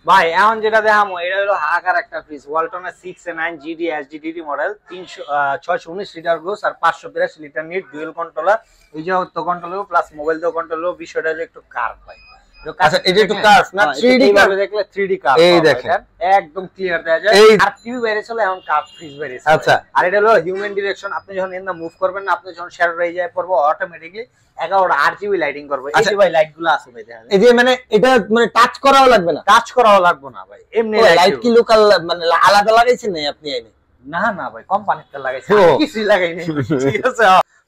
ভাই এখন যেটা দেখামো এটা হলো হাহাকার একটা ফ্রিজ, ওয়ালটনের 6A9 GD HDD model, 619 litre gross আর 582 লিটার নিট, ডুয়েল কন্ট্রোলার। এই যে অটো কন্ট্রোল প্লাস মোবাইল দিয়ে কন্ট্রোল, বিষয়টা হলো একটু কার্ভ ভাই। আচ্ছা এটা একটু কার্ভ না, 3D কার্ভ দেখলে 3D কার্ভ এই দেখেন একদম ক্লিয়ার দেখা যায়। আর টিভি বাইরে চলে এখন কার্ভ ফ্রিজ বাইরে। আচ্ছা আর এটা হলো হিউম্যান ডিরেকশন, আপনি যখন এন্ড মুভ করবেন না, আপনি যখন শ্যাডো হয়ে যায় পড়বো অটোমেটিক্যালি 11 RGB লাইটিং করবে। এই যে ভাই লাইটগুলো আছে ভাই দেখেন, এই যে মানে এটা মানে টাচ করাও লাগবে না, টাচ করাও লাগবে না ভাই, এমনি লাইট কি লোকাল মানে আলাদা লাগাইছেন না আপনি? এনে না না ভাই কোম্পানিতে লাগাইছে, কিছুই লাগাইনি। ঠিক আছে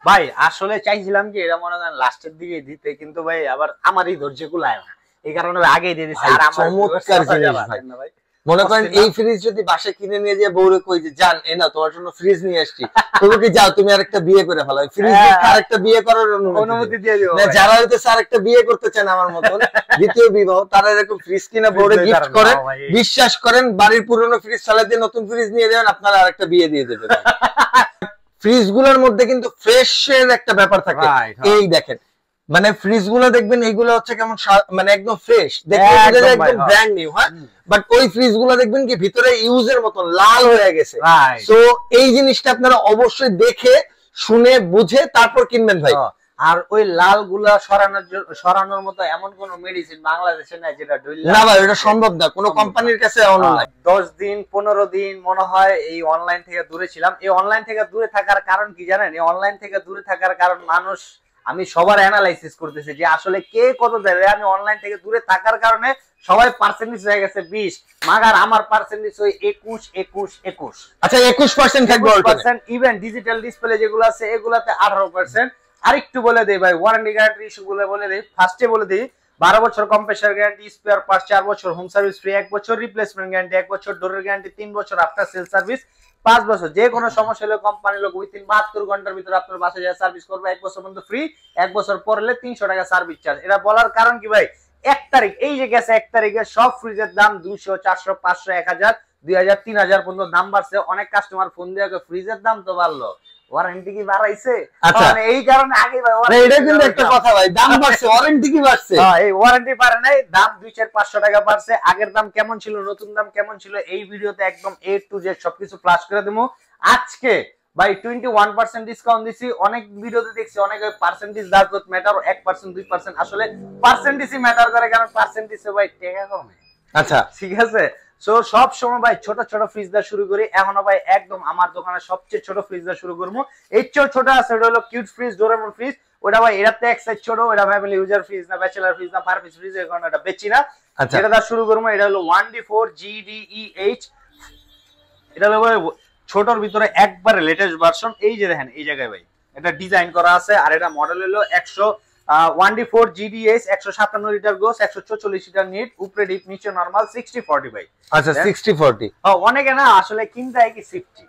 ভাই, আসলে চাইছিলাম কি এটা মনে করেন লাস্টের দিকে দিতে, কিন্তু ভাই আবার আমারই ধৈর্য কুলায় না, এই কারণে আগেই দিয়ে দিছি। আর আমার চমৎকার জিনিস ভাই, মনে করেন এই ফ্রিজ যদি বাসে কিনে নিয়ে যায় বউরে কই যে জান এ না তোমার জন্য ফ্রিজ নিয়ে আসছি, তুমি কি যাও তুমি আরেকটা বিয়ে করে ফেলো, ফ্রিজ দিয়ে আরেকটা বিয়ে করার অনুমতি দিয়ে দিও। না যারা হইতেছে আরেকটা বিয়ে করতে চান আমার মতন দ্বিতীয় বিবাহ, তারা এরকম ফ্রিজ কিনা বউরে গিফট করেন, বিশ্বাস করেন বাড়ির পুরনো ফ্রিজ চালা দিয়ে নতুন ফ্রিজ নিয়ে যাবেন, আপনারা আরেকটা বিয়ে দিয়ে দেবেন। ফ্রিজ গুলোর মধ্যে কিন্তু ফ্রেশ এর একটা ব্যাপার থাকে। এই দেখেন মানে ফ্রিজ গুলো দেখবেন এইগুলো হচ্ছে কেমন মানে একদম ফ্রেশ, দেখবেন একদম ব্র্যান্ড নিউ। হ্যাঁ বাট ওই ফ্রিজ গুলো দেখবেন কি ভিতরে ইউজের মতন লাল হয়ে গেছে। সো এই জিনিসটা আপনারা অবশ্যই দেখে শুনে বুঝে তারপর কিনবেন ভাই। আর ওই লাল গুলা সরানোর মতো এমন কোন মেডিসিন বাংলাদেশে নাই যেটা না ভাই, এটা সম্ভব না, কোন কোম্পানির কাছে এমন নাই। 10 দিন 15 দিন মনে হয় এই অনলাইন থেকে দূরে ছিলাম। এই অনলাইন থেকে দূরে থাকার কারণ কি জানেন? এই অনলাইন থেকে দূরে থাকার কারণ মানুষ, আমি সবার অ্যানালাইসিস করতেছি যে আসলে কে কত দেবে। আমি অনলাইন থেকে দূরে থাকার কারণে সবাই পার্সেন্টেজ হয়ে গেছে 20, মাগার আমার পার্সেন্টেজ ওই 21। আচ্ছা 21% থাকবে অল্টারনেট। ইভেন ডিজিটাল ডিসপ্লে যেগুলো আছে এগুলাতে 18%। আরেকটু বলে দেই ভাই, ওয়ারেন্টি গ্যারান্টি ইস্যুগুলো বলে দেই। ফার্স্টে বলে দেই 12 বছর কম্প্রেসার গ্যারান্টি, স্পেয়ার পার্টস 4 বছর, হোম সার্ভিস ফ্রি 1 বছর, রিপ্লেসমেন্ট গ্যারান্টি 1 বছর, ডোরের গ্যারান্টি 3 বছর, আফটার সেল সার্ভিস 5 বছর। যে কোনো সমস্যা হলে কোম্পানি লোক উইথিন 72 ঘন্টার ভিতরে আপনার বাসায় যা সার্ভিস করবে, 1 বছর পর্যন্ত ফ্রি, 1 বছর পরলে 300 টাকা সার্ভিস চার্জ। এটা বলার কারণ কি ভাই, 1 তারিখ এই যে গেছে 1 তারিখে সব ফ্রিজের দাম 200, 400, 500, 1000, 2000, 3000 পর্যন্ত দাম বাড়ছে। অনেক কাস্টমার ফোন দিয়ে ফ্রিজের দাম তো বাড়লো, ওয়ারেন্টি কি বাড়াইছে? মানে এই কারণে আগে ভাই এটা কিন্তু একটা কথা ভাই, দাম বাড়ছে ওয়ারেন্টি কি বাড়ছে? হ্যাঁ এই ওয়ারেন্টি বাড়ে নাই, দাম 2-4-500 টাকা বাড়ছে। আগের দাম কেমন ছিল, নতুন দাম কেমন ছিল, এই ভিডিওতে একদম A to Z সবকিছু ফ্ল্যাশ করে দেবো। আজকে ভাই 21% ডিসকাউন্ট দিছি। অনেক ভিডিওতে দেখছি অনেক পার্সেন্টেজ ডাজ নট ম্যাটার, 1%, 2%, আসলে পার্সেন্টেজই ম্যাটার করে, কারণ পার্সেন্টেজে ভাই টাকা কমে। আচ্ছা ঠিক আছে, সো সব সময় ভাই ছোট ছোট ফ্রিজ দিয়ে শুরু করি। এখনো ভাই একদম আমার দোকানে সবচেয়ে ছোট ফ্রিজ দিয়ে শুরু করবো। এর চেয়ে ছোট আছে, ওটা হলো কিউট ফ্রিজ, ডোরেমন ফ্রিজ। ওটা ভাই এটাতে এক সাইজ ছোট, এটা ফ্যামিলি ইউজার ফ্রিজ না, ব্যাচেলার ফ্রিজ না, পারপিস ফ্রিজ, এই কারণে এটা বেচি না। এটা দিয়ে শুরু করবো। এটা হলো 1D4 GDEH। এটা হলো ভাই ছোটর ভিতরে একবারে লেটেস্ট ভার্সন। এই যে দেখেন এই জায়গায় ভাই এটা ডিজাইন করা আছে। আর এটা মডেল হলো 1D4 GDH, 157 litre gross, 144 litre net, উপরে ডিপ নিচে নরমাল, 60-40 ভাই। আচ্ছা 60-40। অনেকে না আসলে কিনতে হয় কি 50,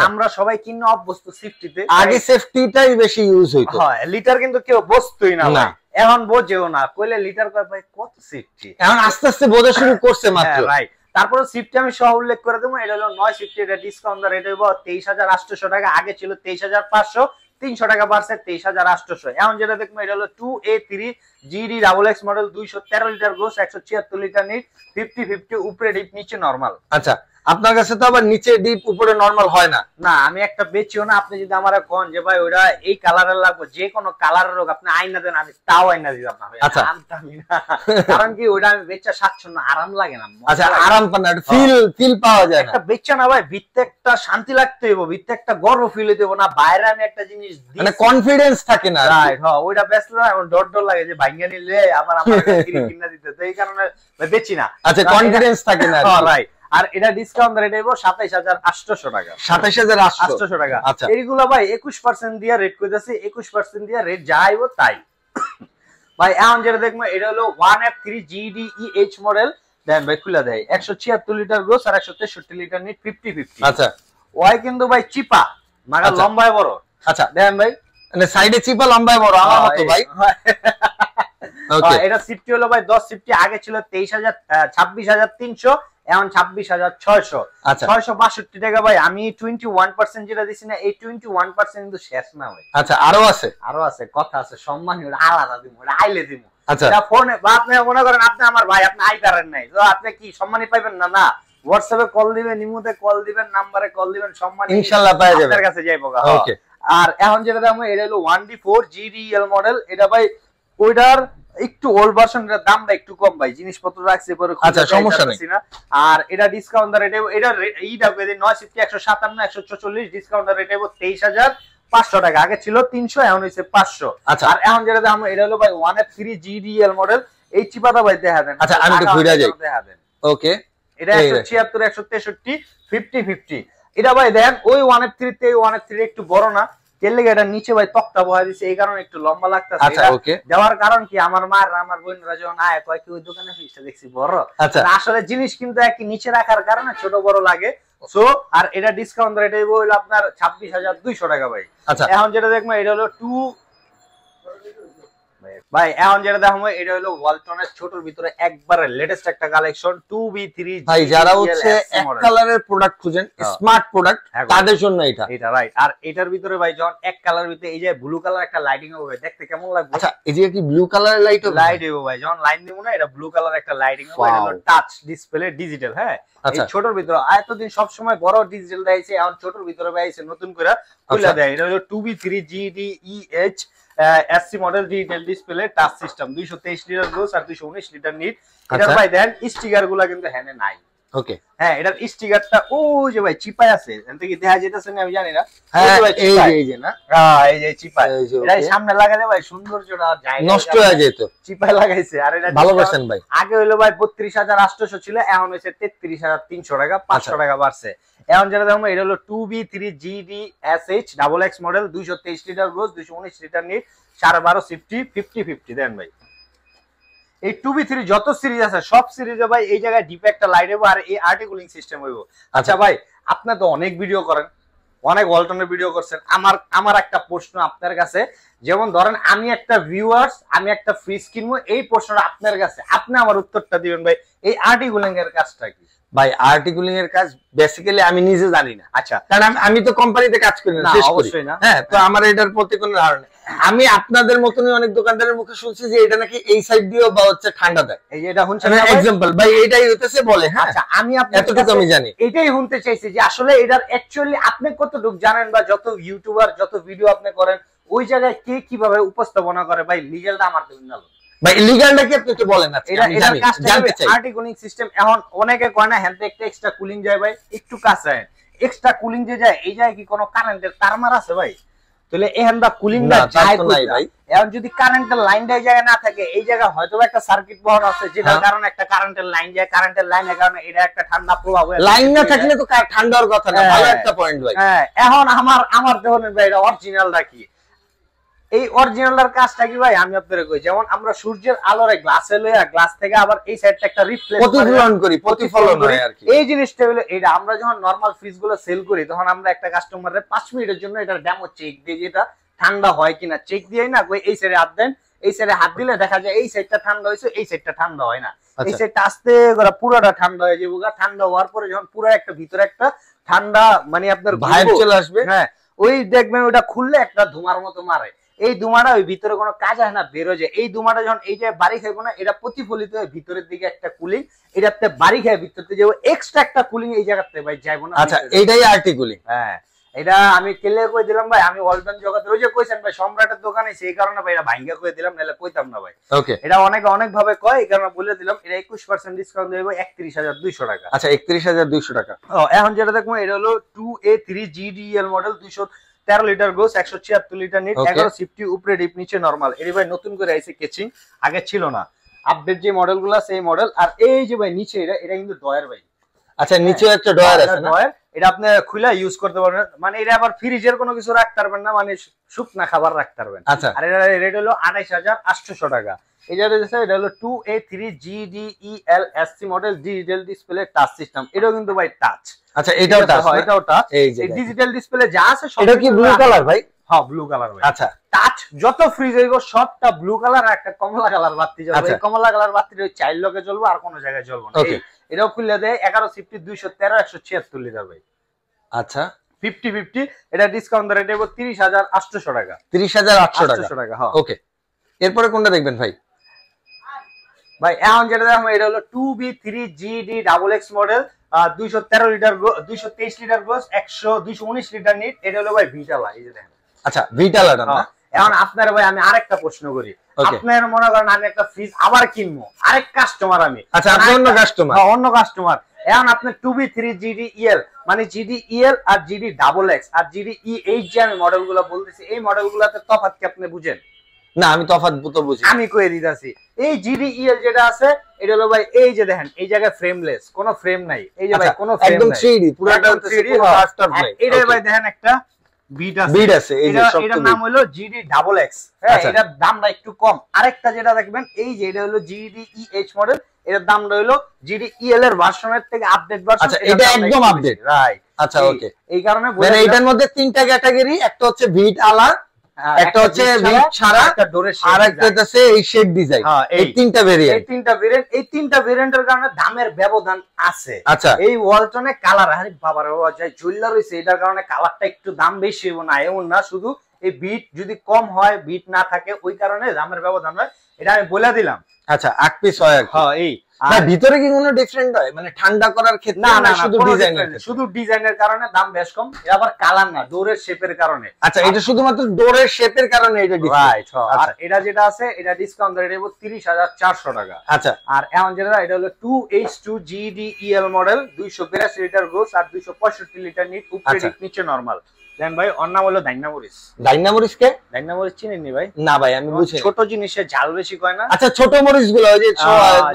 আমরা সবাই কিনে অভ্যস্ত 50 তে। আগে সেফটিটাই বেশি ইউজ হইতো। হ্যাঁ লিটার কিন্তু কেউ বসতোই না ভাই, এখন বোঝেও না, কইলে লিটার কয় ভাই কত সেফটি, এখন আস্তে আস্তে বোঝা শুরু করছে মাত্র। রাইট। তারপরে সিফটি আমি সহ উল্লেখ করে দেবো। এটা হলো 9 সিফটি, এটা ডিসকাউন্ট রেট হইব 23,800 টাকা, আগে ছিল 23,500, 300 টাকা বাড়ছে 23,800। এখন যেটা দেখবো এটা হলো 2A3 GD XX model, 213 litre gross, 176 litre NEET, 50-50, উপরে ডিপ নিচে নরমাল। আচ্ছা আপনার কাছে তো আবার নিচে ডিপ উপরে নরমাল হয় না? না আমি একটা বেচিও না। আপনি যদি আমারে কোন যে ভাই ওটা এই কালারের লাগবে, যে কোনো কালারের হোক, আপনি আয়না দেন, আমি তাও আয়না দিতাম না ভাই। আচ্ছা কারণ কি ওটা আমি বেচা স্বাচ্ছন্দ্য, আরাম লাগে না। আচ্ছা আরাম পান না, ফিল পাওয়া যায় না। একটা বেচা না ভাই, ভিতরে একটা শান্তি লাগতে হইব, ভিতরে একটা গর্ব ফিল হইতে হইব না, বাইরে আমি একটা জিনিস দিই মানে কনফিডেন্স থাকে না। রাইট, হ্যাঁ ওইটা বেচলে না এমন ডর লাগে যে ভাঙিয়ে নিলে আবার আমার কিনা দিতে, তো এই কারণে বেচি না। আচ্ছা কনফিডেন্স থাকে না, রাইট। আর এটা ডিসকাউন্ট রেট হইব 27,800 টাকা, 27,800 টাকা। আচ্ছা এইগুলা ভাই 21% দিয়ে রেট কইতাছি, 21% দিয়ে রেট যা আইব তাই ভাই। এখন যেটা দেখবো এটা হলো 1F3 GDEH মডেল, দেন ভাই খুলে দেয়, 176 লিটার গ্রোস আর 163 লিটার নিট, 50-50। আচ্ছা ওই কিন্তু ভাই চিপা, মানে লম্বায় বড়। আচ্ছা দেন ভাই মানে সাইডে চিপা লম্বায় বড় আমার মতো ভাই। এটা সিফটি হলো ভাই 10 সিফটি, আগে ছিল 26,300, এখন 26,600। আচ্ছা 662 টাকা ভাই। আমি 21% যেটা দিছি না, এই 21% কিন্তু শেষ না ভাই। আচ্ছা আরো আছে, আরো আছে, কথা আছে, সম্মানী ওটা আলাদা দিব, ওটা আইলে দিব। আচ্ছা ফোনে বা আপনি মনে করেন আপনি আমার ভাই, আপনি আইতারেন নাই তো আপনি কি সম্মানী পাইবেন না? না, হোয়াটসঅ্যাপে কল দিবেন, ইমোতে কল দিবেন, নাম্বারে কল দিবেন, সম্মানী ইনশাআল্লাহ পাওয়া যাবে, আপনার কাছে যাইবো। ওকে। আর এখন যেটা দাম এটা হলো 1D4 GDL মডেল। এটা ভাই ওইটার একটু ওল্ড ভার্সন, এর দামটা একটু কম ভাই, জিনিসপত্র রাখছে পরে। আচ্ছা সমস্যা নেই। আর এটা ডিসকাউন্ট রেটে, এটা এইটা 950 157 144, ডিসকাউন্ট রেটে 23,500 টাকা। আগে ছিল 300, এখন হইছে 500। আচ্ছা আর এখন যেটা দাম এটা হলো ভাই 1F3 GDL মডেল। এই চিপাটা ভাই দেখা দেন। আচ্ছা আমি তো ঘুরে যাই, ওকে। এটা 176 163 50 50। এটা ভাই দেখেন ওই 1F3 তে 1F3 একটু বড় না, এর লাগি এটা নিচে ভাই তক্তা বহাই দিছে, এই কারণে একটু লম্বা লাগতাছে। আচ্ছা ওকে। দেওয়ার কারণ কি, আমার মা আর আমার বোনরা যখন আয় কয় কি ওই দোকানে ফিসটা দেখছি বড়। আচ্ছা আসলে জিনিস কিন্তু একই নিচে রাখার কারণে ছোট বড় লাগে। সো আর এটা ডিসকাউন্ট রেট হইলো আপনার 26,200 টাকা ভাই। আচ্ছা এখন যেটা দেখবো এটা হলো ভাই, এখন যেটা দেখো এটা হলো ওয়ালটনের ছোটর ভিতরে একবারে লেটেস্ট একটা কালেকশন 2B3 ভাই। যারা হচ্ছে এক কালারের প্রোডাক্ট খুঁজেন, স্মার্ট প্রোডাক্ট, তাদের জন্য এটা রাইট। আর এটার ভিতরে ভাই যখন এক কালারের ভিতরে এই যে ব্লু কালার একটা লাইটিং হবে, দেখতে কেমন লাগবে? আচ্ছা এই যে কি ব্লু কালারের লাইট হবে? লাইট হবে ভাই, যখন লাইন দিব না এটা ব্লু কালার একটা লাইটিং হবে। এটা হলো টাচ ডিসপ্লে ডিজিটাল। হ্যাঁ, এই ছোটর ভিতরে এতদিন সব সময় বড় ডিজিটাল দেখাইছে, এখন ছোটর ভিতরে ভাইছে নতুন করে খুলে দেয়। এটা হলো 2B3 GDEH SC model digital display touch system, 223 litre gross আর 219 লিটার নিট। এটার ভাই দেন স্টিকার গুলা কিন্তু হ্যানে নাই। ওকে। হ্যাঁ, এটার স্টিকারটা ওই যে ভাই চিপায় আছে, এখান থেকে দেখা যেতেছে না, আমি জানি না। হ্যাঁ এই যে না, হ্যাঁ এই যে চিপায়, এটা সামনে লাগালে ভাই সৌন্দর্যটা যায় নষ্ট হয়ে যেত, চিপায় লাগাইছে। আর এটা ভালো করছেন ভাই। আগে হইলো ভাই 32,800 ছিল, এখন হইছে 33,300 টাকা, 500 টাকা বাড়ছে। এখন যেটা দেখো এটা হলো 2B3 GDSH XX model, 223 litre gross, 219 litre NEET, 12.5 সিফটি 50-50 দেন ভাই। এই 2B3 যত সিরিজ আছে সব সিরিজে ভাই এই জায়গায় ডিপ একটা লাইট হবে আর এই আর্টিকুলিং সিস্টেম হইব। আচ্ছা ভাই, আপনি তো অনেক ভিডিও করেন, অনেক ওয়ালটনের ভিডিও করছেন, আমার একটা প্রশ্ন আপনার কাছে, যেমন ধরেন আমি একটা ভিউয়ার্স, আমি একটা ফ্রিজ কিনবো, এই প্রশ্নটা আপনার কাছে, আপনি আমার উত্তরটা দিবেন ভাই, এই আর্টিকুলিং এর কাজটা কি? ভাই আর্টিকুলিং এর কাজ বেসিক্যালি আমি নিজে জানি না। আচ্ছা, কারণ আমি তো কোম্পানিতে কাজ করি না, অবশ্যই না। হ্যাঁ, তো আমার এটার প্রতি কোনো ধারণা। আমি আপনাদের মতনই অনেক দোকানদারের মুখে শুনছি যে এটা নাকি এই সাইড দিয়েও বা হচ্ছে ঠান্ডা দেয়। এই যে এটা শুনছেন না, एग्जांपल ভাই এটাই হইতেছে বলে। হ্যাঁ, আচ্ছা আমি এতটুকু আমি জানি, এটাই শুনতে চাইছি যে আসলে এটার অ্যাকচুয়ালি আপনি কতটুকু জানেন, বা যত ইউটিউবার যত ভিডিও আপনি করেন ওই জায়গায় কে কিভাবে উপস্থাপনা করে ভাই, লিগ্যালটা আমার তো না ভাই। লিগ্যালটা কি আপনি একটু বলেন? আচ্ছা আমি জানতে চাই। আর্টিকুলিং সিস্টেম এখন অনেকে কয় না হ্যান্ড একটা এক্সট্রা কুলিং যায় ভাই, একটু কাছে এক্সট্রা কুলিং যে যায়, এই যায় কি কোনো কারেন্টের তার মার আছে ভাই? তাহলে এখানটা কুলিং না যায় নাই ভাই। এখন যদি কারেন্টের লাইনটা এই জায়গায় না থাকে, এই জায়গায় হয়তো একটা সার্কিট বোর্ড আছে যেটার কারণে একটা কারেন্টের লাইন যায়, কারেন্টের লাইনের কারণে এটা একটা ঠান্ডা প্রভাব হয়। লাইন না থাকলে তো ঠান্ডার কথা না। ভালো একটা পয়েন্ট ভাই। হ্যাঁ, এখন আমার দেখুন ভাই এটা অরিজিনালটা কি, এই অরিজিনালটার কাজটা কি ভাই আমি আপনাদের কই, যেমন আমরা সূর্যের আলোরে গ্লাসে লইয়া গ্লাস থেকে আবার এই সাইডটা একটা রিফ্লেক্ট প্রতিফলন হয় আর কি। এই জিনিসটা হলো এটা আমরা যখন নরমাল ফ্রিজ গুলো সেল করি তখন আমরা একটা কাস্টমারের 5 মিনিটের জন্য এটা ডেমো চেক দিই, যেটা ঠান্ডা হয় কিনা চেক দিই না, কই এই সাইডে হাত দেন, এই সাইডে হাত দিলে দেখা যায় এই সাইডটা ঠান্ডা হইছে, এই সাইডটা ঠান্ডা হয় না, এই সাইডটা আস্তে করে পুরোটা ঠান্ডা হয়ে যাবে। ঠান্ডা হওয়ার পরে যখন পুরো একটা ভিতরে একটা ঠান্ডা মানে আপনার ভাইব চলে আসবে, হ্যাঁ ওই দেখবেন ওটা খুললে একটা ধোঁয়ার মতো মারে, এই ধোঁয়াটা ওই ভিতরে কোনো কাজ হয় না, বের হয়ে যায়। এই ধোঁয়াটা যখন এই যে বাড়ি খাইবো না, এটা প্রতিফলিত হয়ে ভিতরের দিকে একটা কুলিং, এটাতে বাড়ি খায় ভিতরতে যাবো, এক্সট্রা একটা কুলিং এই জায়গাতে ভাই যাইবো না। আচ্ছা এইটাই আর্টিকুলিং। হ্যাঁ, এটা আমি ক্লিয়ার করে দিলাম ভাই। আমি ওয়ালটন জগতের ওই যে কইছেন ভাই সম্রাটের দোকানে, সেই কারণে ভাই এটা ভাঙ্গা করে দিলাম, নাহলে কইতাম না ভাই। ওকে, এটা অনেক ভাবে কয়, এই কারণে বলে দিলাম। এটা 21% ডিসকাউন্ট দেব 31,200 টাকা। আচ্ছা 31,200 টাকা। এখন যেটা দেখবো এটা হলো 2A3 GDL model, 213 litre gross, 176 litre NEET, 11 সিফটি, উপরে ডিপ নিচে নরমাল। এর ভাই নতুন করে আইছে কেচিং, আগে ছিল না, আপডেট যে মডেলগুলো আছে এই মডেল। আর এই যে ভাই নিচে এটা কিন্তু ডয়ার ভাই। আচ্ছা নিচেও একটা ডয়ার আছে না? ডয়ার, এটা আপনি খুলে ইউজ করতে পারবেন, মানে এটা আবার ফ্রিজের কোনো কিছু রাখতে পারবেন না, মানে শুকনা খাবার রাখতে পারবেন। আচ্ছা, আর এটা রেট হলো 28,800 টাকা। এটা হলো 2A3 GDEL SC model, digital display touch system, এটাও কিন্তু ভাই টাচ। আচ্ছা এটাও টাচ, এটাও টাচ। এই যে ডিজিটাল ডিসপ্লে যা আছে সব। এটা কি ব্লু কালার ভাই? হ্যাঁ ব্লু কালার ভাই। আচ্ছা টাচ যত ফ্রিজ হইব সবটা ব্লু কালার আর একটা কমলা কালার বাতি জ্বলবে। এই কমলা কালার বাতিটা ওই চাইল্ড লকে জ্বলবে আর কোনো জায়গায় জ্বলবে না। এটাও খুলে দেয় 11 সিফটি 213 176 লিটার ভাই। আচ্ছা 50-50 এটা ডিসকাউন্ট রেট দেব 30,800 টাকা। 30,800 টাকা হ্যাঁ ওকে। এরপরে কোনটা দেখবেন ভাই? ভাই এখন যেটা দেখো এটা হলো 2B3GD XX model 213 litre 223 litre gross 219 litre NEET. এটা হলো ভাই ভিটালা। এই যে দেখেন। আচ্ছা ভিটালাটা না। এখন আপনার ভাই আমি আরেকটা প্রশ্ন করি, আপনার মনে করেন আমি একটা ফ্রিজ আবার কিনবো, আরেক কাস্টমার আমি। আচ্ছা আপনি অন্য কাস্টমার? হ্যাঁ অন্য কাস্টমার। এখন আপনার 2B3GDEL মানে GDEL আর GDXX আর GDEH যে আমি মডেলগুলো বলতেছি এই মডেলগুলোতে তফাৎ কি আপনি বুঝেন? না আমি তফাৎ তো বুঝি। আমি কয়ে দিতেছি এই GDEL যেটা আছে এটা হলো ভাই এই যে দেখেন এই জায়গায় ফ্রেমলেস, কোনো ফ্রেম নাই। এই যে ভাই কোনো ফ্রেম নাই, একদম 3D পুরোটা 3D মাস্টার প্লে। এটা ভাই দেখেন একটা বিট আছে এই যে এটার নাম হলো GDXX। হ্যাঁ এটার দামটা একটু কম। আরেকটা যেটা দেখবেন এই যে এটা হলো GDEH মডেল, এটার দামটা হলো GDEL এর ভার্সনের থেকে আপডেট ভার্সন। আচ্ছা এটা একদম আপডেট রাইট। আচ্ছা ওকে এই কারণে মানে এটার মধ্যে তিনটা ক্যাটাগরি, একটা হচ্ছে ভিট আলা, একটা হচ্ছে ভিট ছাড়া, একটা ডোরের শেড, আর একটা হচ্ছে এই শেড ডিজাইন। এই তিনটা ভেরিয়েন্ট এই তিনটা ভেরিয়েন্টের কারণে দামের ব্যবধান আছে। আচ্ছা এই ওয়ালটনে কালার আরে বাবারে বাবা যায় জুয়েলার হইছে এটার কারণে কালারটা একটু দাম বেশি হইব না এমন না, শুধু এই বিট যদি কম হয় বিট না থাকে ওই কারণে দামের ব্যবধান হয়, এটা আমি বলে দিলাম। আচ্ছা এক পিস হয়। হ্যাঁ এই আর ভিতরে কি কোনো ডিফারেন্ট হয় মানে ঠান্ডা করার ক্ষেত্রে? না না শুধু ডিজাইনের, শুধু ডিজাইনের কারণে দাম বেশ কম। এটা আবার কালার না, ডোরের শেপের কারণে। আচ্ছা এটা শুধুমাত্র ডোরের শেপের কারণে এটা রাইট। আর এটা যেটা আছে এটা ডিসকাউন্ট রেট দেব 30,400 টাকা। আচ্ছা আর এখন যেটা এটা হলো 2H2GDEL মডেল 282 লিটার গ্রোস আর 265 লিটার নিট, উপরে ডিপ নিচে নরমাল। দেন ভাই ওর নাম হলো ডাইনামোরিস। ডাইনামোরিস কে? ডাইনামোরিস চিনেন নি ভাই? না ভাই আমি বুঝি ছোট জিনিসে ঝাল বেশি কয় না। আচ্ছা ছোট মরিচ গুলো ওই যে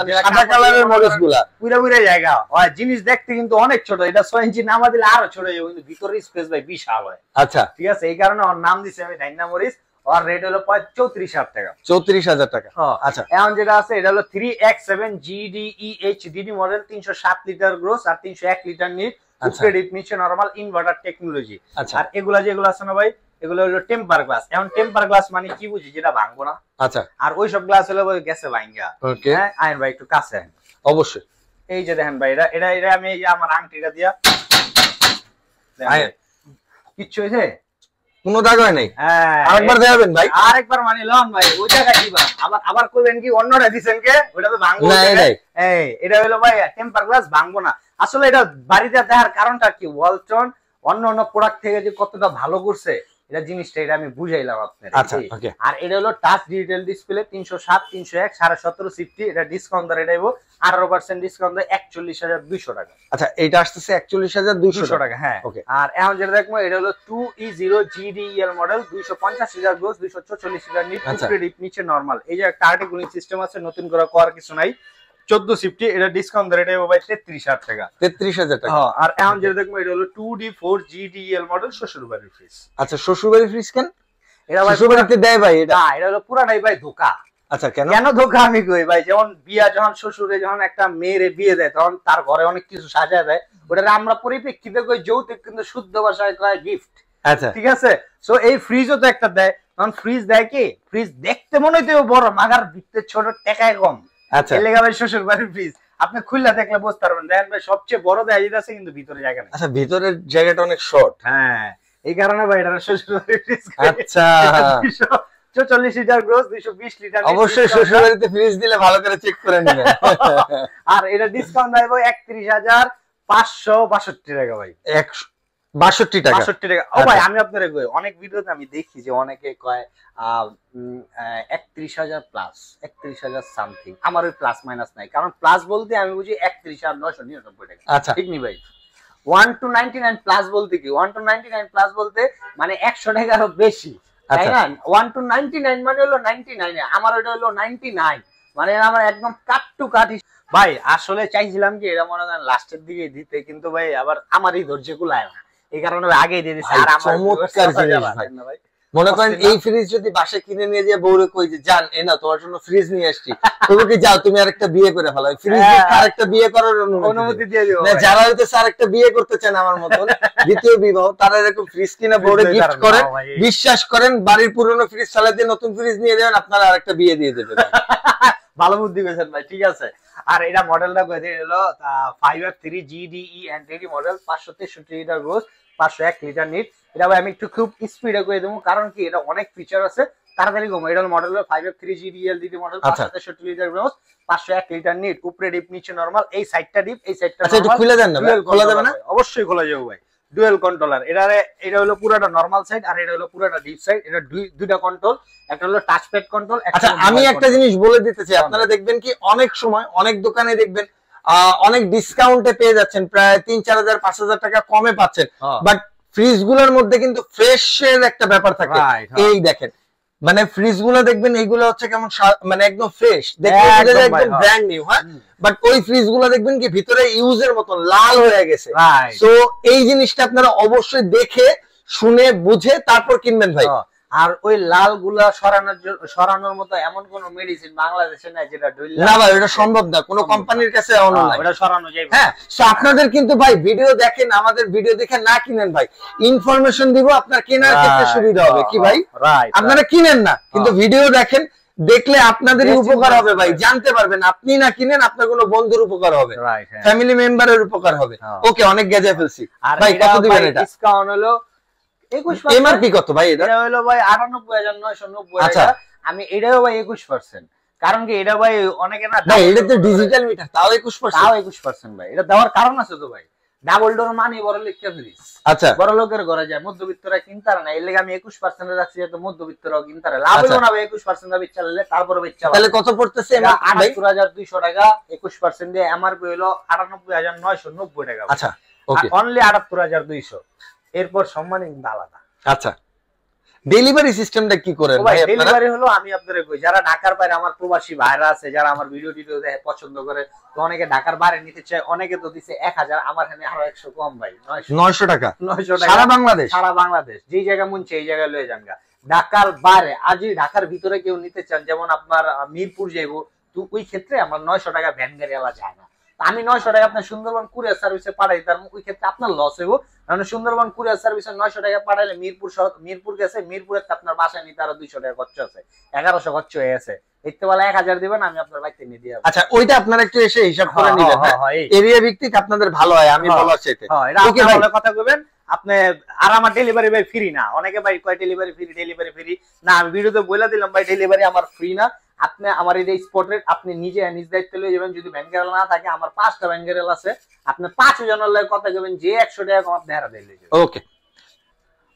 মানে সাদা কালারের মরিচ গুলো পুরো পুরো জায়গা হয়, জিনিস দেখতে কিন্তু অনেক ছোট। এটা 6 ইঞ্চি নামা দিলে আরো ছোট হয়ে যাবে, কিন্তু ভিতরে স্পেস ভাই বিশাল হয়। আচ্ছা ঠিক আছে এই কারণে ওর নাম দিছি আমি ডাইনামোরিস। ওর রেট হলো 34,000 টাকা। 34,000 টাকা। আচ্ছা এখন যেটা আছে এটা হলো 3X7GDEH মডেল 307 লিটার গ্রোস আর 301 লিটার নিট, উপরে ডিপ নিচে নরমাল ইনভার্টার টেকনোলজি। আর এগুলা যেগুলো আছে না ভাই এগুলো হলো টেম্পার গ্লাস। এখন টেম্পার গ্লাস মানে কি বুঝি? যেটা ভাঙবো না। আচ্ছা আর ওই সব গ্লাস হলো গেছে ভাঙা। ওকে হ্যাঁ আইন ভাই একটু কাছে অবশ্যই। এই যে দেখেন ভাই এটা এটা এটা আমি এই যে আমার আংটিটা দিয়া কিচ্ছু হইছে? কোনো দাগ হয় নাই? হ্যাঁ আরেকবার দেখাবেন ভাই? আরেকবার মানে লন ভাই ওই জায়গা কি বা আবার কইবেন কি অন্যটা দিবেন কে? ওটা তো ভাঙবো না। এই এটা হলো ভাই টেম্পার গ্লাস ভাঙবো না। আসলে এটা বাড়িতে দেখার কারণটা কি, ওয়ালটন অন্য অন্য প্রোডাক্ট থেকে যে কতটা ভালো করছে এটা জিনিসটা এটা আমি বুঝাইলাম আপনাদের। আর এটা হলো টাচ ডিজিটাল ডিসপ্লে 307 301 17.5 সিফটি। এটা ডিসকাউন্ট দরে দেব 18% ডিসকাউন্ট দেয় 41,200 টাকা। আচ্ছা এটা আসছে 41,200 টাকা। হ্যাঁ ওকে। আর এখন যেটা দেখবো এটা হলো 2E0GDEL model 250 litre gross 244 litre net, উপরে ডিপ নিচে নরমাল। এই যে একটা আর্টি কুলিং সিস্টেম আছে, নতুন করে করার কিছু নাই। 14 সিফটি। এটা ডিসকাউন্ট দরে দেব ভাই 33,000 টাকা। 33,000 টাকা। হ্যাঁ আর এখন যেটা দেখবো এটা হলো 2D4GDEL মডেল শ্বশুরবাড়ির ফ্রিজ। আচ্ছা শ্বশুরবাড়ির ফ্রিজ কেন? এটা ভাই শ্বশুরবাড়িতে দেয় ভাই এটা? না এটা হলো পুরাটাই ভাই ধোকা। আচ্ছা কেন ধোকা আমি কই ভাই, যেমন বিয়া যখন শ্বশুরে যখন একটা মেয়েরে বিয়ে দেয় তখন তার ঘরে অনেক কিছু সাজায় দেয়, ওটা আমরা পরিপ্রেক্ষিতে কই যৌতুক, কিন্তু শুদ্ধ ভাষায় কয় গিফট। আচ্ছা ঠিক আছে। সো এই ফ্রিজও তো একটা দেয়, তখন ফ্রিজ দেয় কি, ফ্রিজ দেখতে মনে হইতেও বড় মাগার ভিতরে ছোট, টাকায় কম। আচ্ছা এর লাগা ভাই শ্বশুর বাড়ির ফ্রিজ আপনি খুললা দেখলে বুঝতে পারবেন। দেখেন ভাই সবচেয়ে বড় দেয় যেটা আছে, কিন্তু ভিতরে জায়গা নেই। আচ্ছা ভিতরের জায়গাটা অনেক শর্ট। হ্যাঁ এই কারণে ভাই এটা শ্বশুর বাড়ির ফ্রিজ। আচ্ছা 244 লিটার গ্রোস 220 লিটার। অবশ্যই শ্বশুরবাড়িতে ফ্রিজ দিলে ভালো করে চেক করে নেবেন। আর এটা ডিসকাউন্ট দেব 31,562 টাকা ভাই। 62 টাকা। 62 টাকা। ও ভাই আমি আপনারে কই অনেক ভিডিওতে আমি দেখি যে অনেকে কয় 31,000 প্লাস 31,000 সামথিং। আমার ওই প্লাস মাইনাস নাই, কারণ প্লাস বলতে আমি বুঝি 31,999 টাকা। আচ্ছা ঠিক নি ভাই? 1 to 99 প্লাস বলতে কি, 1 to 99 প্লাস বলতে মানে 100 টাকারও বেশি, তাই না? 1 to 99 মানে হলো 99, আমার ওটা হলো 99, মানে আমার একদম কাট টু কাট। ভাই আসলে চাইছিলাম কি এটা মনে করেন লাস্টের দিকে দিতে, কিন্তু ভাই আবার আমারই ধৈর্য কুলায় না, এই কারণে আগে দিয়ে দিছি। আর আমার চমৎকার জিনিস ভাই, মনে করেন এই ফ্রিজ যদি বাসে কিনে নিয়ে যায় বউরে কই যে জান এ না তোমার জন্য ফ্রিজ নিয়ে আসছি, তবে কি যাও তুমি আরেকটা বিয়ে করে ফেলো, ফ্রিজ আরেকটা বিয়ে করার অনুমতি দিয়ে দিও। না যারা হয়তো আরেকটা বিয়ে করতে চান আমার মতন দ্বিতীয় বিবাহ, তারা এরকম ফ্রিজ কিনা বউরে গিফট করে, বিশ্বাস করেন বাড়ির পুরনো ফ্রিজ চালাই দিয়ে নতুন ফ্রিজ নিয়ে যাবেন, আপনারা আরেকটা বিয়ে দিয়ে দেবেন। ভালো বুদ্ধি করেছেন ভাই, ঠিক আছে। আর এটা মডেলটা কই দিয়ে হলো 5F3 GDE NTD model, 563 litre gross, 501 litre NEET. এটা ভাই আমি একটু খুব স্পিডে করে দেবো, কারণ কি এটা অনেক ফিচার আছে, তাড়াতাড়ি কম। এটা মডেল হলো 5F3 GDE LDD model, 563 litre gross, 501 litre net, উপরে ডিপ নিচে নরমাল, এই সাইডটা ডিপ এই সাইডটা নরমাল। আচ্ছা, এটা খুলে দেন না ভাই, খোলা যাবে না? অবশ্যই খোলা যাবে ভাই, ডুয়াল কন্ট্রোলার। এটা হলো পুরোটা নরমাল সাইড আর এটা হলো পুরোটা ডিপ সাইড। এটা দুইটা কন্ট্রোল, একটা হলো টাচ প্যাড কন্ট্রোল। আচ্ছা আমি একটা জিনিস বলে দিতে চাই, আপনারা দেখবেন কি অনেক সময় অনেক দোকানে দেখবেন অনেক ডিসকাউন্টে পেয়ে যাচ্ছেন, প্রায় 3-4,000 5,000 টাকা কমে পাচ্ছেন, বাট ফ্রিজ গুলোর মধ্যে কিন্তু ফ্রেশ এর একটা ব্যাপার থাকে। এই দেখেন মানে ফ্রিজ গুলো দেখবেন এইগুলো হচ্ছে কেমন মানে একদম ফ্রেশ, দেখতে একদম ব্র্যান্ড নিউ, হ্যাঁ, বাট ওই ফ্রিজ গুলো দেখবেন কি ভিতরে ইউজের মতো লাল হয়ে গেছে। সো এই জিনিসটা আপনারা অবশ্যই দেখে শুনে বুঝে তারপর কিনবেন ভাই। আর ওই লাল গুলা সরানোর মতো এমন কোন মেডিসিন বাংলাদেশে নাই যেটা না ভাই, এটা সম্ভব না, কোন কোম্পানির কাছে এটা সরানো যায়। হ্যাঁ, সো আপনাদের কিন্তু ভাই ভিডিও দেখেন, আমাদের ভিডিও দেখে না কিনেন ভাই, ইনফরমেশন দিব, আপনার কেনার ক্ষেত্রে সুবিধা হবে কি ভাই, আপনারা কিনেন না কিন্তু ভিডিও দেখেন, দেখলে আপনাদেরই উপকার হবে ভাই, জানতে পারবেন, আপনি না কিনেন আপনার কোনো বন্ধুর উপকার হবে, ফ্যামিলি মেম্বারের উপকার হবে। ওকে, অনেক গেজে ফেলছি ভাই, কত দিবেন এটা? ডিসকাউন্ট হলো 21%। এমআরপি কত ভাই এটা? এটা হলো ভাই 98,990 টাকা। আমি এটাও ভাই 21%, কারণ কি এটা ভাই অনেকে না ভাই, এটা তো ডিজিটাল মিটার, তাও 21% ভাই। এটা দেওয়ার কারণ আছে তো ভাই, ডাবল ডোর মানে বড় লোকের ফ্রিজ। আচ্ছা, বড় লোকের ঘরে যায়, মধ্যবিত্তরা কিনতে পারে না, এর লাগি আমি 21% রাখছি, যাতে মধ্যবিত্তরাও কিনতে পারে। লাভ হলো না ভাই 21% দাবি চালালে, তারপরে বেচা। তাহলে কত পড়তেছে? 78,200 টাকা 21% দিয়ে। এমআরপি হলো 98,990 টাকা। আচ্ছা, ওকে, অনলি 78,200। এরপর সম্মান কিন্তু আলাদা। আচ্ছা, ডেলিভারি সিস্টেমটা কি করেন ভাই আপনারা? ডেলিভারি হলো আমি আপনাদের কই, যারা ঢাকার বাইরে আমার প্রবাসী ভাইরা আছে, যারা আমার ভিডিও দেখে পছন্দ করে, তো অনেকে ঢাকার বাইরে নিতে চায়, অনেকে তো দিছে 1000, আমার এখানে আরো 100 কম ভাই, 900 টাকা। সারা বাংলাদেশ, সারা বাংলাদেশ যেই জায়গা মন চাই এই জায়গায় লয়ে যান গা। ঢাকার বাইরে আজই ঢাকার ভিতরে কেউ নিতে চান, যেমন আপনার মিরপুর যাইবো, তো ওই ক্ষেত্রে আমার 900 টাকা ভ্যান গাড়ি আলা যায় না। আমি 900 টাকা আপনার সুন্দরবন কুরিয়ার সার্ভিসে পাঠাই, তার ওই ক্ষেত্রে আপনার লস হইব, কারণ সুন্দরবন কুরিয়ার সার্ভিসে 900 টাকা পাঠাইলে মিরপুর গেছে, মিরপুরে আপনার বাসায় নিতে আরো 200 টাকা খরচ আছে, 1100 খরচ হয়ে গেছে। দেখতে বলে 1000 দিবেন, আমি আপনার বাড়িতে নিয়ে দিয়ে। আচ্ছা, ওইটা আপনারা একটু এসে হিসাব করে নেবেন, এরিয়া ভিত্তিক আপনাদের ভালো হয়, আমি বলার চাইতে। ওকে ভাই, কথা কইবেন আপনি। আর আমার ডেলিভারি ভাই ফ্রি না, অনেকে ভাই কয় ডেলিভারি ফ্রি না, আমি ভিডিওতে বলে দিলাম ভাই ডেলিভারি আমার ফ্রি না। আপনি আমার এই যে স্পট রেট আপনি নিজে নিজ দায়িত্ব লয়ে যাবেন। যদি ব্যাংক গ্যারাল না থাকে, আমার 5টা ব্যাংক গ্যারাল আছে, আপনি 5 জনের লাগে কথা কইবেন, যে 100 টাকা কম আপনি হারা দিলে। ওকে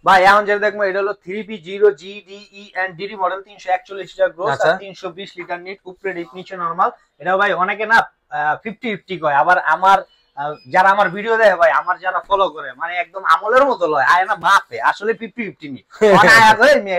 ভাই, এখন যেটা দেখবো এটা হলো 3P0 GDE and DD model, 341 litre gross আর 320 লিটার নিট, উপরে ডিপ নিচে নরমাল। এটা ভাই অনেকে না 50-50 কয়, আবার আমার যারা আমার ভিডিও দেখে ভাই, আমার যারা ফলো করে, মানে একদম আমলের মতো লয়, আয় না বাপে আসলে 50-50 নি,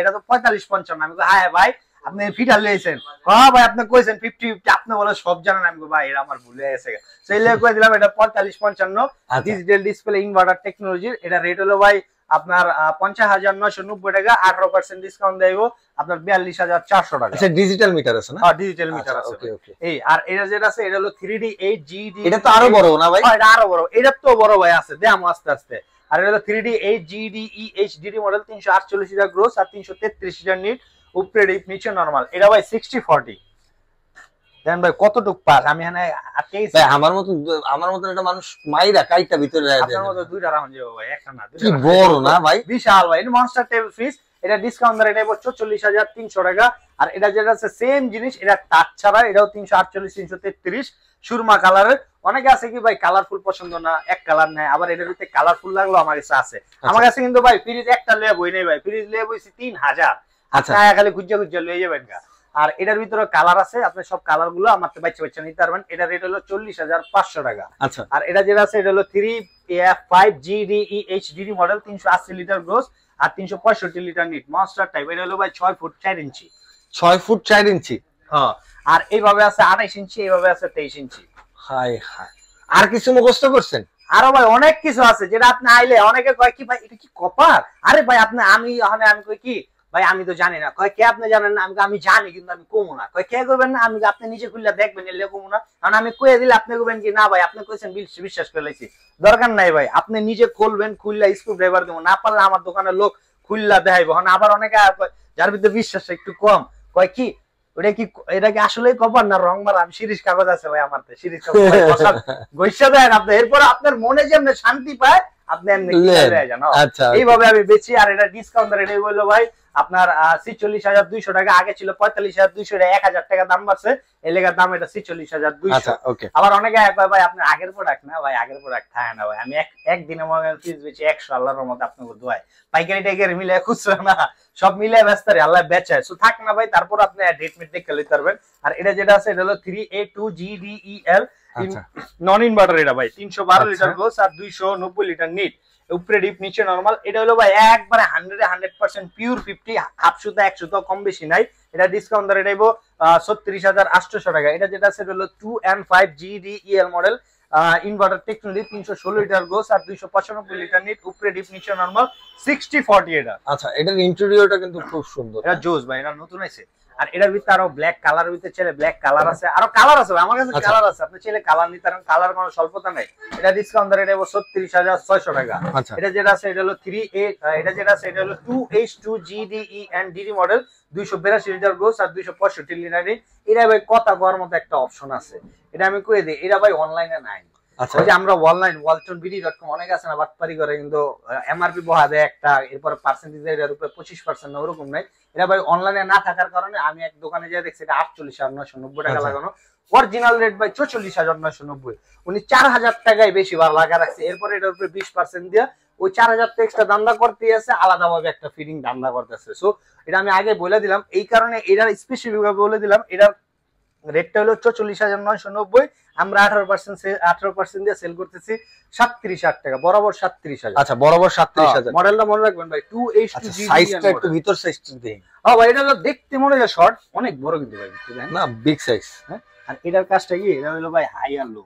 এটা তো 45-55। আমি হ্যাঁ ভাই আপনি ফিটার লইছেন, হ্যাঁ ভাই আপনি কইছেন 50-50, আপনি বলে সব জানেন। আমি ভাই এটা আমার ভুল হয়ে গেছে, সেই লেগে কই দিলাম এটা 45-55 ডিজিটাল ডিসপ্লে ইনভার্টার টেকনোলজির। এটা রেট হলো ভাই আপনার 50,990 টাকা, 18% ডিসকাউন্ট দেব আপনার 42,400 টাকা। আচ্ছা, ডিজিটাল মিটার আছে না? হ্যাঁ, ডিজিটাল মিটার আছে। ওকে ওকে। এই আর এটা যেটা আছে এটা হলো 3D8 GD, এটা তো আরো বড় না ভাই? হ্যাঁ, এটা আরো বড়, এটা তো বড় ভাই আছে, দেখাম আস্তে আস্তে। আর এটা হলো 3D8 GDE HDD model, 348 litre gross আর 333 লিটার নিট, উপরে ডিপ নিচে নরমাল। এটা ভাই 60-40 দেন ভাই, কতটুক পাস আমি এখানে আটকেইছি ভাই। আমার মতন একটা মানুষ মাইরা কাইটা ভিতরে রাখে, আপনার মতো দুইটা রাউন্ড যাবে ভাই, একটা না দুইটা। কি বড় না ভাই, বিশাল ভাই। এটা মনস্টার টেবিল ফ্রিজ, এটা ডিসকাউন্ট ধরে এটা 44,300 টাকা। আর এটা যেটা আছে সেম জিনিস, এটা টাচ ছাড়া, এটাও 348 333 সুরমা কালারের। অনেকে আছে কি ভাই কালারফুল পছন্দ না, এক কালার নেয়, আবার এটার ভিতরে কালারফুল লাগলো আমার কাছে আছে। আমার কাছে কিন্তু ভাই ফ্রিজ একটা লয়ে বই নেই ভাই, ফ্রিজ লয়ে বইছি 3000। আচ্ছা, খালি গুজ্জা লয়ে যাবেন গা। আর এটার ভিতরে কালার আছে, আপনি সব কালার গুলো আমার বাচ্চা নিতে পারবেন। এটা রেট হলো 40,500 টাকা। আচ্ছা, আর এটা যেটা আছে এটা হলো 3F5 GDE HDD model, 380 litre gross আর 365 লিটার নিট, মনস্টার টাইপ। এটা হলো ভাই 6 ফুট 4 ইঞ্চি। 6 ফুট 4 ইঞ্চি। হ্যাঁ, আর এইভাবে আছে 28 ইঞ্চি, এইভাবে আছে 23 ইঞ্চি। হাই হাই, আর কিছু মুখস্থ করছেন? আরো ভাই অনেক কিছু আছে, যেটা আপনি আইলে অনেকে কয় কি ভাই এটা কি কপার, আরে ভাই আপনি আমি কই কি ভাই আমি তো জানি না। কয় কে আপনি জানেন না? আমি জানি কিন্তু আমি কমু না। কয় কে করবেন না? আপনি নিজে খুললে দেখবেন, এলে কমু না। কারণ আমি কয়ে দিলে আপনি করবেন কি না ভাই আপনি কইছেন বিশ্বাস করে লাইছি। দরকার নাই ভাই, আপনি নিজে খুলবেন, খুললা স্ক্রু ড্রাইভার দেবো, না পারলে আমার দোকানের লোক খুললা দেখাইবো। আবার অনেকে যার ভিতরে বিশ্বাস একটু কম কয় কি এটা কি আসলে কভার না রং মারা? আমি সিরিজ কাগজ আছে ভাই আমার, সিরিজ কাগজ গইসা দেন আপনি, এরপর আপনার মনে যেমন শান্তি পায় আপনি এমনি যান। এইভাবে আমি বেচি। আর এটা ডিসকাউন্ট রেটে বললো ভাই আপনার 46,200 টাকা, আগে ছিল 45,200 টাকা, 1,000 টাকা দাম বাড়ছে, এই লেগার দাম এটা 46,200। আবার অনেকে ভাই আপনার আগের প্রোডাক্ট না ভাই, আগের প্রোডাক্ট থাকে না ভাই। আমি একদিনে মনে ফিজ বেচি 100, আল্লাহর মধ্যে আপনাকে দোয়ায়। পাইকারি টাইকারি মিলে খুচরা না, সব মিলে ব্যস্ত রে আল্লাহ বেচায়। সো থাক না ভাই, তারপর আপনি ডেট মিট দেখে নিতে পারবেন। আর এটা যেটা আছে এটা হলো 3A2GDEL নন ইনভার্টার। এটা ভাই 312 লিটার গোস আর 290 লিটার নিট, উপরে ডিপ নিচে নরমাল। এটা হলো ভাই একবারে 100% পিওর 50, হাফ সুতা 1 সুতা কম বেশি নাই। এটা ডিসকাউন্ট ধরে দেব 36,800 টাকা। এটা যেটা আছে হলো 2N5GDEL model, inverter technology, 316 litre gross আর 295 লিটার নিট, উপরে ডিপ নিচে নরমাল, 60/40 এটা। আচ্ছা, এটার ইন্টেরিয়রটা কিন্তু খুব সুন্দর, এটা জোস ভাই, এটা নতুন আছে। আর এটার ভিতরে আরো ব্ল্যাক কালার ভিতরে চাইলে ব্ল্যাক কালার আছে, আরো কালার আছে আমার কাছে, কালার আছে, আপনি চাইলে কালার নিতে পারেন, কালার কোনো স্বল্পতা নাই। এটা ডিসকাউন্ট ধরে দেব 36,600 টাকা। এটা যেটা আছে এটা হলো 3A, এটা যেটা আছে এটা হলো 2H2GDENDD মডেল, 282 লিটার গোস আর 265 লিটার নিট। এটা ভাই কথা করার মতো একটা অপশন আছে, এটা আমি কই দেই, এটা ভাই অনলাইনে নাই। ওই যে আমরা অনলাইন waltonbd.com অনেক আছে না বাটপারি করে, কিন্তু এমআরপি বহা দেয় একটা, এরপর পার্সেন্টেজ এর উপরে 25% না, ওরকম নাই। এটা ভাই অনলাইনে না থাকার কারণে আমি এক দোকানে যেয়ে দেখছি এটা 48,990 টাকা লাগানো, অরিজিনাল রেট ভাই 44,990। উনি 4,000 টাকায় বেশি বার লাগা রাখছে, এরপর এটার উপরে 20% দিয়ে ওই 4,000 টাকা এক্সট্রা দান্দা করতে আছে, আলাদাভাবে একটা ফিডিং দান্দা করতেছে। সো এটা আমি আগে বলে দিলাম, এই কারণে এটার স্পেসিফিক ভাবে বলে দিলাম। এটার রেটটা হলো 44,990, আমরা 18% দিয়ে সেল করতেছি 37,000 টাকা, বরাবর 37,000। আচ্ছা, বরাবর 37,000। মডেলটা মনে রাখবেন ভাই 2H2G। সাইজটা একটু ভিতর সাইজটা দেই। হ্যাঁ ভাই, এটা হলো দেখতে মনে হয় শর্ট, অনেক বড় কিন্তু ভাই, না বিগ সাইজ। হ্যাঁ, আর এটার কাজটা কি, এটা হলো ভাই হাই আর লো।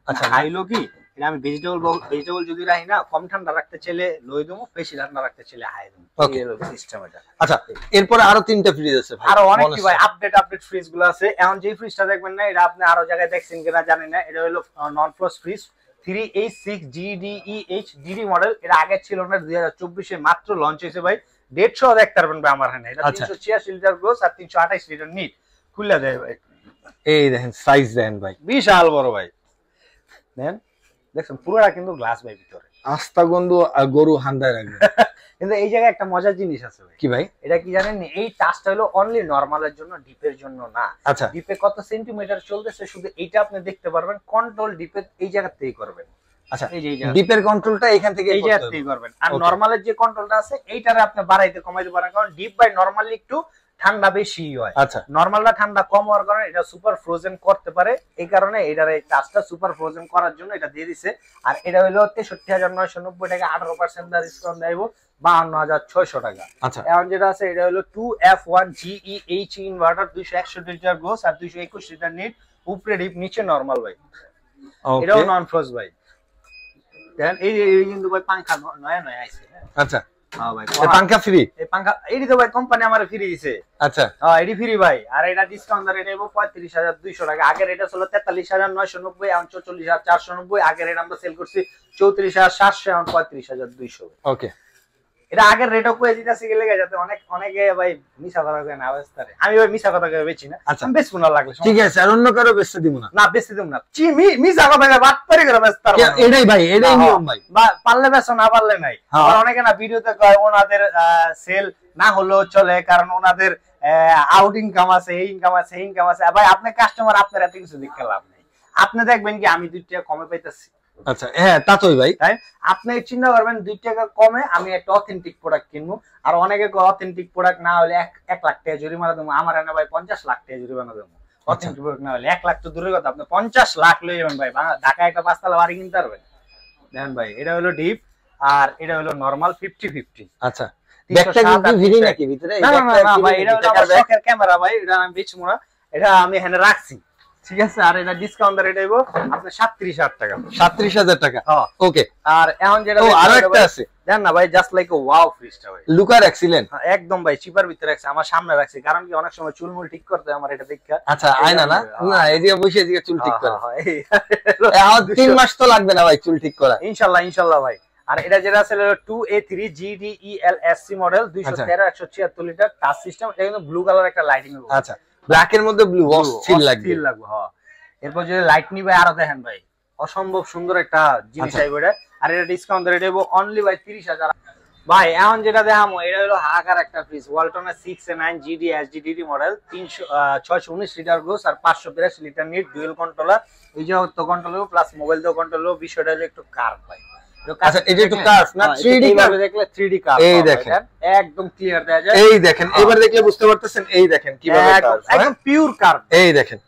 আচ্ছা, হাই লো কি, এটা আমি ভেজিটেবল যদি রাখি না, কম ঠান্ডা রাখতে চাইলে লো দেবো, বেশি ঠান্ডা রাখতে চাইলে হাই দেবো। এই হলো সিস্টেম এটা। আচ্ছা, এরপরে আরো 3টা ফ্রিজ আছে ভাই, আরো অনেক কি ভাই আপডেট ফ্রিজ গুলো আছে। এখন যে ফ্রিজটা দেখবেন না, এটা আপনি আরো জায়গায় দেখছেন কিনা জানি না, এটা হলো নন ফ্রস্ট ফ্রিজ 3A6GDEHDD মডেল। এটা আগে ছিল না, 2024 এ মাত্র লঞ্চ হয়েছে ভাই। 150 দেখতে পারবেন ভাই আমার এখানে। এটা 386 লিটার গ্রোস আর 328 লিটার নিট, খুলে দেয় ভাই। এই দেখেন সাইজ দেন ভাই, বিশাল বড় ভাই, দেন দেখছেন পুরোটা কিন্তু গ্লাস ভাই ভিতরে, আস্তা গন্ধ গরু হান্দায় রাখবে। কিন্তু এই জায়গায় একটা মজার জিনিস আছে ভাই। কি ভাই? এটা কি জানেন, এই টাচটা হলো অনলি নরমালের জন্য, ডিপের জন্য না। আচ্ছা, ডিপে কত সেন্টিমিটার চলতেছে শুধু এইটা আপনি দেখতে পারবেন, কন্ট্রোল ডিপের এই জায়গাতেই করবেন। আচ্ছা, এই যে ডিপের কন্ট্রোলটা এখান থেকে এই জায়গাতেই করবেন। আর নরমালের যে কন্ট্রোলটা আছে এইটারে আপনি বাড়াইতে কমাইতে পারেন, কারণ ডিপ বাই নরমালি একটু ঠান্ডা বেশি হয়। আচ্ছা, নরমালটা ঠান্ডা কম হওয়ার কারণে এটা সুপার ফ্রোজেন করতে পারে, এই কারণে এটার এই টাচটা সুপার ফ্রোজেন করার জন্য এটা দিয়ে দিছে। আর এটা হলো 63,990 টাকা, 18% ডিসকাউন্ট দেব 52,600 টাকা। আচ্ছা, এখন যেটা আছে এটা হলো 2F1GEH ইনভার্টার, 261 লিটার গোস আর 221 লিটার নিট, উপরে ডিপ নিচে নরমাল ভাই। এটাও নন ফ্রস্ট ভাই। দেন এই কিন্তু ভাই পাঙ্খা নয়া আইছে। আচ্ছা, হ্যাঁ ভাই, এই পাঙ্খা ফ্রি, এই পাঙ্খা এডি তো ভাই কোম্পানি আমারে ফ্রি দিছে। আচ্ছা, হ্যাঁ এডি ফ্রি ভাই। আর এটা ডিসকাউন্ট ধরে নেব 35,200 টাকা। আগের এটা ছিল 43,990, এখন 44,490। আগের এটা আমরা সেল করছি 34,700, এখন 35,200। ওকে, এটা আগের রেটও কয়ে দিতেছি গেলে যাতে অনেকে ভাই মিছা কথা কয় না অবস্থারে। আমি ভাই মিছা কথা কয়ে বেচি না, আমি বেচবো না লাগলে, ঠিক আছে। আর অন্য কারো বেচতে দিব না, না বেচতে দিব না। মিছা কথা কয়ে বাটপারি করে বেচতে পারবো, এটাই ভাই, এটাই নিয়ম ভাই। পারলে বেচো, না পারলে নাই। আর অনেকে না ভিডিওতে কয় ওনাদের সেল না হলেও চলে, কারণ ওনাদের আউট ইনকাম আছে, এই ইনকাম আছে, এই ইনকাম আছে। ভাই আপনি কাস্টমার, আপনার এত কিছু দেখতে লাভ নেই। আপনি দেখবেন কি আমি 2 টাকা কমে পাইতেছি। আচ্ছা, হ্যাঁ তা তোই ভাই, তাই আপনি চিন্তা করবেন 2 টাকা কমে আমি একটা অথেন্টিক প্রোডাক্ট কিনবো। আর অনেকে অথেন্টিক প্রোডাক্ট না হলে 1 লাখ টাকা জরিমানা দেবো। আমার এনে ভাই 50 লাখ টাকা জরিমানা দেবো। অথেন্টিক প্রোডাক্ট না হলে 1 লাখ তো দূরের কথা, আপনি 50 লাখ লয়ে যাবেন ভাই। ঢাকায় একটা 5 তলা বাড়ি কিনতে পারবেন। দেখেন ভাই, এটা হলো ডিপ আর এটা হলো নরমাল 50-50। আচ্ছা, ব্যাকটা কি ভিড়ি নাকি ভিতরে? না না না ভাই, এটা হলো আমার শখের ক্যামেরা ভাই, এটা আমি বেচবো না, এটা আমি এখানে রাখছি। ঠিক আছে। আর এটা ডিসকাউন্ট রেট হইবো আপনার 37,000 টাকা। 37,000 টাকা। ওকে। আর এখন যেটা আরো একটা আছে জান না ভাই, জাস্ট লাইক ওয়াও ফ্রিজটা ভাই, লুকার এক্সিলেন্ট একদম ভাই চিপার ভিতরে রাখছে, আমার সামনে রাখছে, কারণ কি অনেক সময় চুলমুল ঠিক করতে আমার এটা দেখা। আচ্ছা আয়না না, না এদিকে বসে এদিকে চুল ঠিক করা, 3 মাস তো লাগবে না ভাই চুল ঠিক করা, ইনশাআল্লাহ ইনশাআল্লাহ ভাই। আর এটা যেটা আছে 2A3 GDELSC model, 213 litre touch system, এটা কিন্তু ব্লু কালার একটা লাইটিং হবে। আচ্ছা, ব্ল্যাক এর মধ্যে ব্লু অস্থির লাগবে হ্যাঁ। এরপর যদি লাইট নিবে আরো দেখেন ভাই, অসম্ভব সুন্দর একটা জিনিস আইবে এটা। আর এটা ডিসকাউন্ট রেট দেব অনলি ভাই 30,000 ভাই। এখন যেটা দেখামো এটা হলো হাকার একটা ফ্রিজ, ওয়ালটনের 6A9 GD HDD model, 619 litre gross আর 582 লিটার নিট, ডুয়াল কন্ট্রোলার, এই যে তো কন্ট্রোল প্লাস মোবাইল তো কন্ট্রোল, বিষয়টা হলো একটু কার্ভ ভাই। আচ্ছা, এটা একটু কার্ভ না 3D কার্ভ, দেখলে 3D কার্ভ, এই দেখেন একদম ক্লিয়ার দেখা যায়, এই দেখেন এবার দেখলে বুঝতে পারতেছেন, এই দেখেন কিভাবে কার্ভ, একদম পিওর কার্ভ, এই দেখেন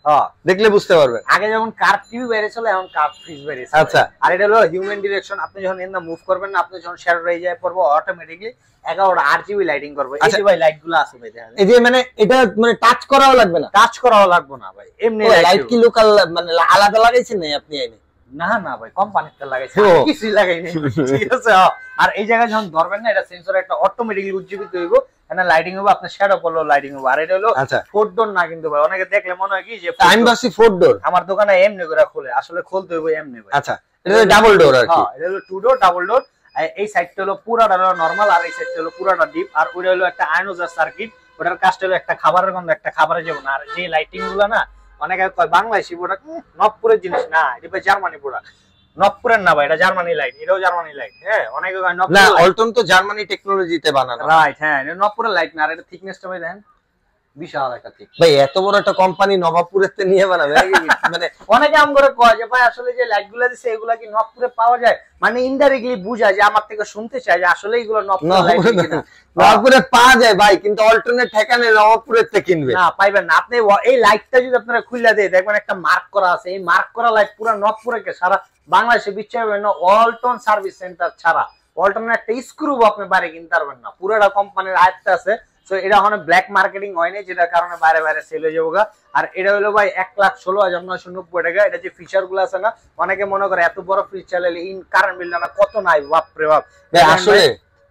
দেখলে বুঝতে পারবেন। আগে যেমন কার্ভ টিভি বের হয়েছিল, এখন কার্ভ ফ্রিজ বের হয়েছে। আচ্ছা, আর এটা হলো হিউম্যান ডিরেকশন, আপনি যখন এন্ড মুভ করবেন না, আপনি যখন শ্যাডো রয়ে যায় পড়বো অটোমেটিক্যালি 11টা RGB লাইটিং করবে। এই যে ভাই লাইটগুলো আছে ভাই দেখেন, এই যে মানে এটা মানে টাচ করাও লাগবে না, টাচ করাও লাগবে না ভাই, এমনি লাইট কি লোকাল মানে আলাদা লাগাইছেন না আপনি? এনে না না ভাই, কোম্পানিতে লাগাইছে, কিছু লাগাইনি, ঠিক আছে। আর এই জায়গায় যখন ধরবেন না, এটা সেন্সর একটা অটোমেটিক্যালি উজ্জীবিত হইব, এখানে লাইটিং হবে, আপনার শ্যাডো পড়লেও লাইটিং হবে। আর এটা হলো 4 ডোর না কিন্তু ভাই, অনেকে দেখলে মনে হয় কি যে আমি ভাবছি 4 ডোর, আমার দোকানে এমনি করে খুলে, আসলে খুলতে হইব এমনি ভাই। আচ্ছা, এটা ডাবল ডোর আর কি। হ্যাঁ, এটা হলো 2 ডোর ডাবল ডোর। এই সাইডটা হলো পুরাটা হলো নরমাল, আর এই সাইডটা হলো পুরাটা ডিপ। আর ওইটা হলো একটা আয়নোজার সার্কিট, ওটার কাজটা হলো একটা খাবারের গন্ধ, একটা খাবারে যাবে না। আর যে লাইটিং গুলো না, অনেকে কয় বাংলাদেশি প্রোডাক্ট, নবপুরের জিনিস না, এটা ভাই জার্মানি প্রোডাক্ট। নবপুরের না ভাই, এটা জার্মানি লাইট, এটাও জার্মানি লাইট। হ্যাঁ, অনেকে কয় নবপুর, না অল্টন তো জার্মানি টেকনোলজিতে বানানো, রাইট। হ্যাঁ, এটা নবপুরের লাইট না। আর এটা থিকনেসটা ভাই দেখেন, বিশাল একটা ঠিক ভাই, এত বড় একটা কোম্পানি নবাবপুরের তে নিয়ে বানাবে মানে অনেকে আম করে কয় যে ভাই আসলে যে লাইটগুলো দিছে এগুলা কি নবপুরে পাওয়া যায়, মানে ইনডাইরেক্টলি বুঝায় যে আমার থেকে শুনতে চায় যে আসলে এগুলো নবপুরের লাইট কিনা। নবাবপুরে পাওয়া যায় ভাই, কিন্তু অল্টারনেট ঠিকানা নবাবপুরের থেকে কিনবে না, পাইবেন না। আপনি এই লাইটটা যদি আপনারা খুলে দেয়, দেখবেন একটা মার্ক করা আছে, এই মার্ক করা লাইট পুরো নবপুরে কে সারা বাংলাদেশে বিচ্ছা পাবেন না, ওয়ালটন সার্ভিস সেন্টার ছাড়া। ওয়ালটনের একটা স্ক্রু আপনি বাইরে কিনতে পারবেন না, পুরোটা কোম্পানির আয়ত্তে আছে। সো এটা এখন ব্ল্যাক মার্কেটিং হয়নি, যেটার কারণে বাইরে বাইরে সেল হয়ে যাবো। আর এটা হলো ভাই 1,16,990 টাকা। এটা যে ফিচার গুলো আছে না, অনেকে মনে করে এত বড় ফ্রিজ চালালে ইন কারেন্ট বিল না কত নাই, বাপ রে বাপ। আসলে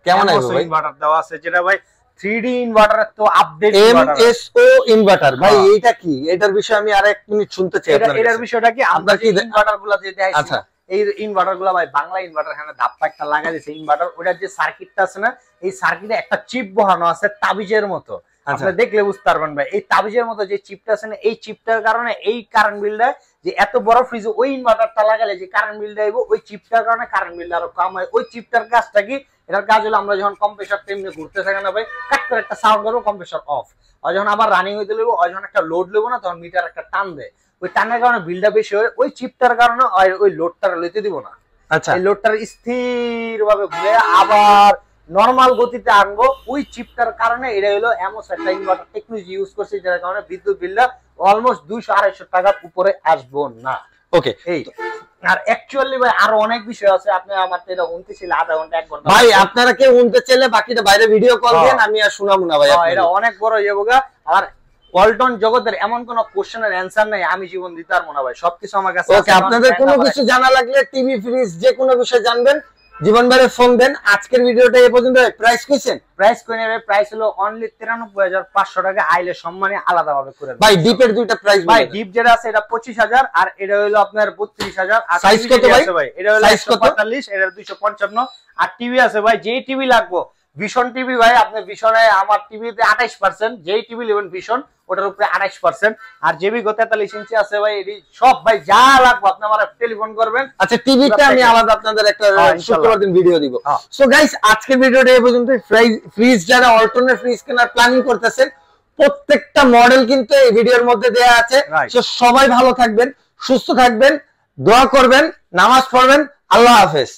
কেমন ইনভার্টার দেওয়া আছে, যেটা ভাই 3D ইনভার্টার, তো আপডেট MSO ইনভার্টার ভাই, এইটা কি? এটার বিষয়ে আমি আর 1 মিনিট শুনতে চাই আপনার। এটার বিষয়টা কি, আমরা কি ইনভার্টার গুলো যে দেখাইছি, আচ্ছা, এই ইনভার্টার গুলো ভাই বাংলা ইনভার্টার, এখানে ধাপ্পা একটা লাগা দিয়েছে ইনভার্টার, ওটার যে সার্কিটটা আছে না, এই সার্কিটে একটা চিপ বসানো আছে তাবিজের মতো, আপনি দেখলে বুঝতে পারবেন ভাই। এই তাবিজের মতো যে চিপটা আছে না, এই চিপটার কারণে এই কারেন্ট বিলটা, যে এত বড় ফ্রিজে ওই ইনভার্টারটা লাগালে যে কারেন্ট বিলটা আইবো, ওই চিপটার কারণে কারেন্ট বিলটা আরো কম হয়। ওই চিপটার কাজটা কি, এটার কাজ হলো আমরা যখন কম্প্রেসার এমনি ঘুরতে থাকে না ভাই, কাট করে একটা সাউন্ড করবো, কম্প্রেসার অফ, আর যখন আবার রানিং হইতে লইবো, আর যখন একটা লোড লইবো না, তখন মিটার একটা টান দেয়, ওই টানের কারণে বিলটা বেশি হয়। ওই চিপটার কারণে ওই লোডটা লইতে দিব না, আচ্ছা, এই লোডটার স্থির ভাবে ঘুরে আবার নরমাল গতিতে আনবো। ওই চিপটার কারণে এটা হলো এমন একটা ইনভার্টার টেকনোলজি ইউজ করছে, যার কারণে বিদ্যুৎ বিলটা অলমোস্ট 200-250 টাকার উপরে আসবো না। ওকে, এই আর অ্যাকচুয়ালি ভাই আরো অনেক বিষয় আছে, আপনি আমার তো এটা উনতে ছিল আধা ঘন্টা 1 ঘন্টা ভাই, আপনারা কেউ উনতে চাইলে বাকিটা বাইরে ভিডিও কল দেন, আমি আর শোনাবো না ভাই। এটা অনেক বড় ইয়েগা। আর ওয়ালটন জগতের এমন কোন কোশ্চেনের অ্যানসার নাই আমি জীবন দিতে পারবো না ভাই, সবকিছু আমার কাছে আছে। ওকে, আপনাদের কোনো কিছু জানা লাগলে, টিভি ফ্রিজ যে কোনো বিষয় জানবেন, জীবন ভাইরে ফোন দেন। আজকের ভিডিওটা এই পর্যন্ত। প্রাইস কইছেন? প্রাইস কই নেবে, প্রাইস হলো অনলি 93,500 টাকা, আইলে সম্মানে আলাদা ভাবে করে ভাই। ডিপের দুইটা প্রাইস ভাই, ডিপ যেটা আছে এটা 25,000, আর এটা হলো আপনার 32,000। আর সাইজ কত ভাই? এটা হলো 145, এটা 255। আর টিভি আছে ভাই, যেই টিভি লাগবো, ভিশন টিভি ভাই, আপনি ভিশনে, আমার টিভিতে 28%, যেই টিভি নেবেন ভিশন ওটার উপরে 28%। আর জেবি 43 ইঞ্চি আছে ভাই, এটি সব ভাই যা লাগবে আপনি আমার টেলিফোন করবেন। আচ্ছা, টিভিতে আমি আলাদা আপনাদের একটা শুক্রবার দিন ভিডিও দিব। সো গাইস, আজকের ভিডিওটা এই পর্যন্ত। ফ্রিজ যারা অল্টারনেট ফ্রিজ কেনার প্ল্যানিং করতেছেন, প্রত্যেকটা মডেল কিন্তু এই ভিডিওর মধ্যে দেয়া আছে। সো সবাই ভালো থাকবেন, সুস্থ থাকবেন, দোয়া করবেন, নামাজ পড়বেন। আল্লাহ হাফেজ।